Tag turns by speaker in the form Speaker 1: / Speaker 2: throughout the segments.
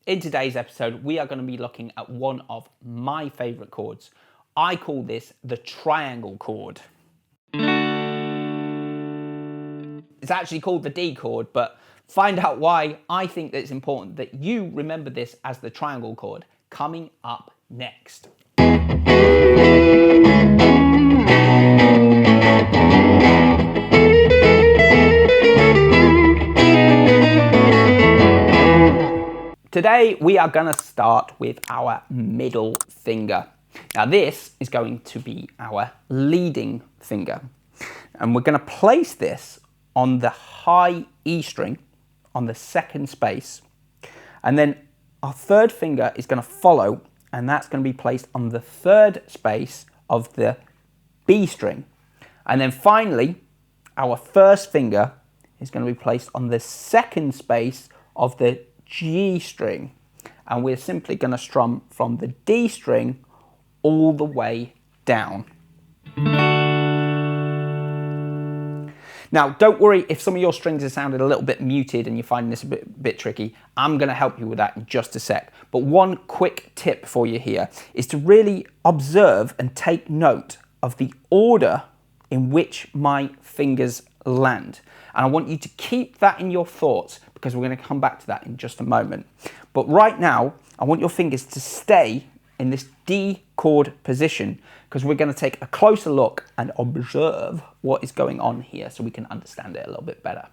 Speaker 1: In today's episode, we are going to be looking at one of my favourite chords. I call this the triangle chord. It's actually called the D chord, but find out why I think that it's important that you remember this as the triangle chord coming up next. Today we are going to start with our middle finger. Now this is going to be our leading finger, and we're going to place this on the high E string on the second space, and then our third finger is going to follow, and that's going to be placed on the third space of the B string, and then finally our first finger is going to be placed on the second space of the G string, and we're simply going to strum from the D string all the way down. Now don't worry if some of your strings are sounding a little bit muted and you're finding this a bit tricky. I'm going to help you with that in just a sec, but one quick tip for you here is to really observe and take note of the order in which my fingers land, and I want you to keep that in your thoughts because we're going to come back to that in just a moment. But right now I want your fingers to stay in this D chord position because we're going to take a closer look and observe what is going on here so we can understand it a little bit better.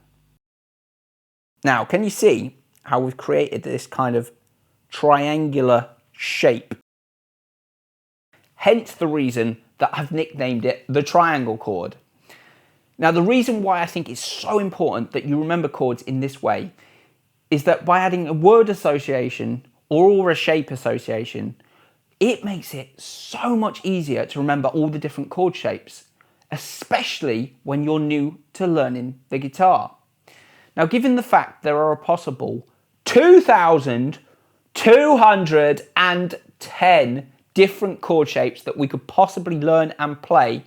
Speaker 1: Now, can you see how we've created this kind of triangular shape? Hence the reason that I've nicknamed it the triangle chord. Now, the reason why I think it's so important that you remember chords in this way is that by adding a word association or a shape association, it makes it so much easier to remember all the different chord shapes, especially when you're new to learning the guitar. Now, given the fact there are a possible 2,210 different chord shapes that we could possibly learn and play,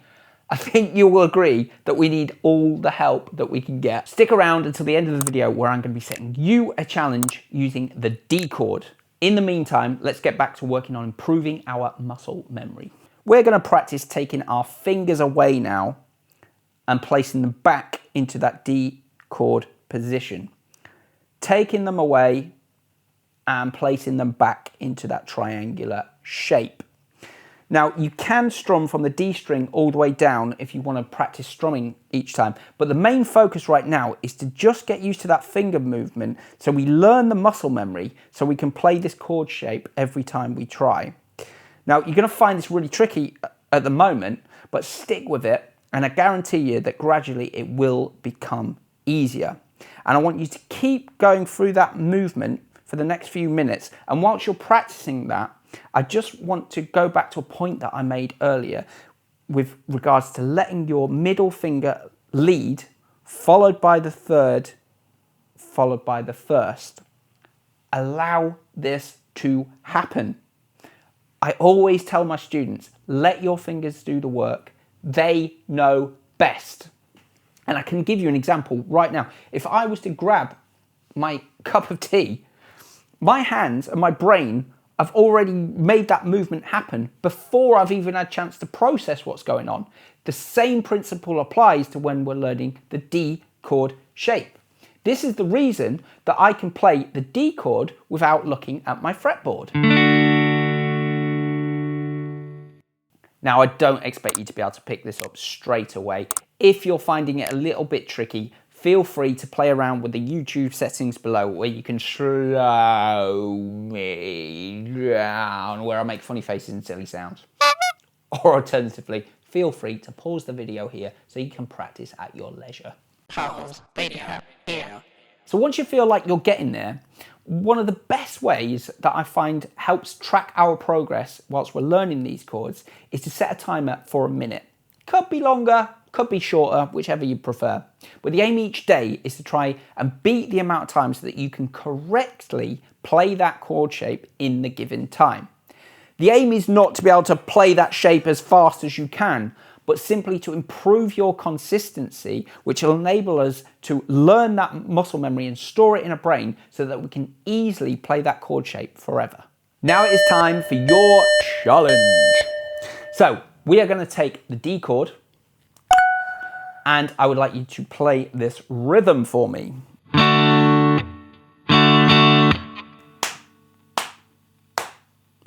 Speaker 1: I think you will agree that we need all the help that we can get. Stick around until the end of the video where I'm going to be setting you a challenge using the D chord. In the meantime, let's get back to working on improving our muscle memory. We're going to practice taking our fingers away now and placing them back into that D chord position. Taking them away and placing them back into that triangular shape. Now, you can strum from the D string all the way down if you want to practice strumming each time, but the main focus right now is to just get used to that finger movement so we learn the muscle memory so we can play this chord shape every time we try. Now, you're going to find this really tricky at the moment, but stick with it, and I guarantee you that gradually it will become easier. And I want you to keep going through that movement for the next few minutes, and whilst you're practicing that, I just want to go back to a point that I made earlier with regards to letting your middle finger lead, followed by the third, followed by the first. Allow this to happen. I always tell my students, let your fingers do the work. They know best. And I can give you an example right now. If I was to grab my cup of tea, my hands and my brain I've already made that movement happen before I've even had a chance to process what's going on. The same principle applies to when we're learning the D chord shape. This is the reason that I can play the D chord without looking at my fretboard. Now, I don't expect you to be able to pick this up straight away. If you're finding it a little bit tricky, feel free to play around with the YouTube settings below where you can slow me down, where I make funny faces and silly sounds. Or alternatively, feel free to pause the video here so you can practice at your leisure. Pause video here. So once you feel like you're getting there, one of the best ways that I find helps track our progress whilst we're learning these chords is to set a timer for a minute. Could be longer, could be shorter, whichever you prefer. But the aim each day is to try and beat the amount of time so that you can correctly play that chord shape in the given time. The aim is not to be able to play that shape as fast as you can, but simply to improve your consistency, which will enable us to learn that muscle memory and store it in our brain so that we can easily play that chord shape forever. Now it is time for your challenge. So we are going to take the D chord, and I would like you to play this rhythm for me.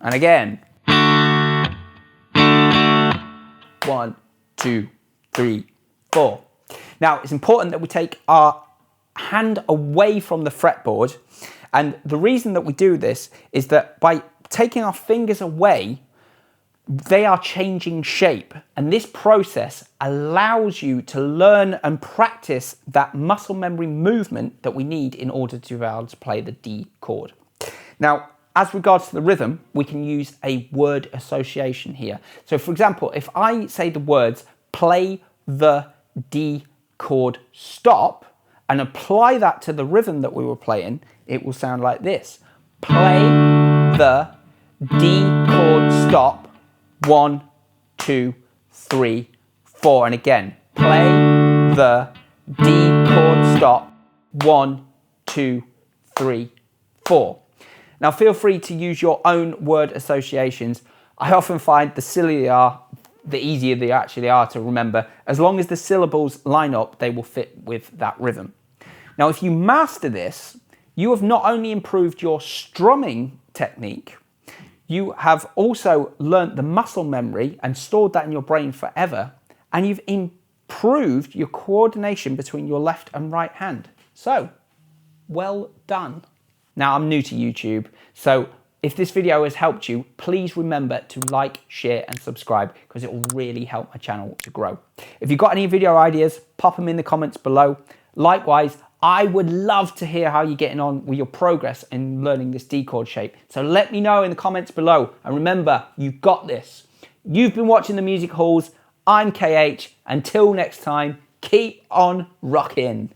Speaker 1: And again. 1, 2, 3, 4. Now, it's important that we take our hand away from the fretboard. And the reason that we do this is that by taking our fingers away, they are changing shape. And this process allows you to learn and practice that muscle memory movement that we need in order to be able to play the D chord. Now, as regards to the rhythm, we can use a word association here. So for example, if I say the words play the D chord stop and apply that to the rhythm that we were playing, it will sound like this. Play the D chord stop, 1, 2, 3, 4. And again, play the D chord stop, 1, 2, 3, 4. Now feel free to use your own word associations. I often find the sillier they are, the easier they actually are to remember. As long as the syllables line up, they will fit with that rhythm. Now if you master this, you have not only improved your strumming technique, you have also learnt the muscle memory and stored that in your brain forever, and you've improved your coordination between your left and right hand. So, well done. Now, I'm new to YouTube, so if this video has helped you, please remember to like, share and subscribe because it will really help my channel to grow. If you've got any video ideas, pop them in the comments below. Likewise, I would love to hear how you're getting on with your progress in learning this D chord shape. So let me know in the comments below. And remember, you've got this. You've been watching The Music Halls. I'm KH. Until next time, keep on rocking.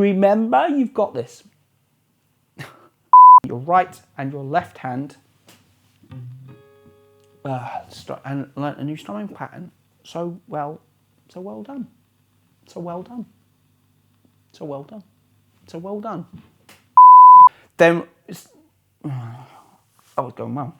Speaker 1: Remember, you've got this. Your right and your left hand and learn a new strumming pattern. So well done. So well done. So well done. So well done. Then I was going well.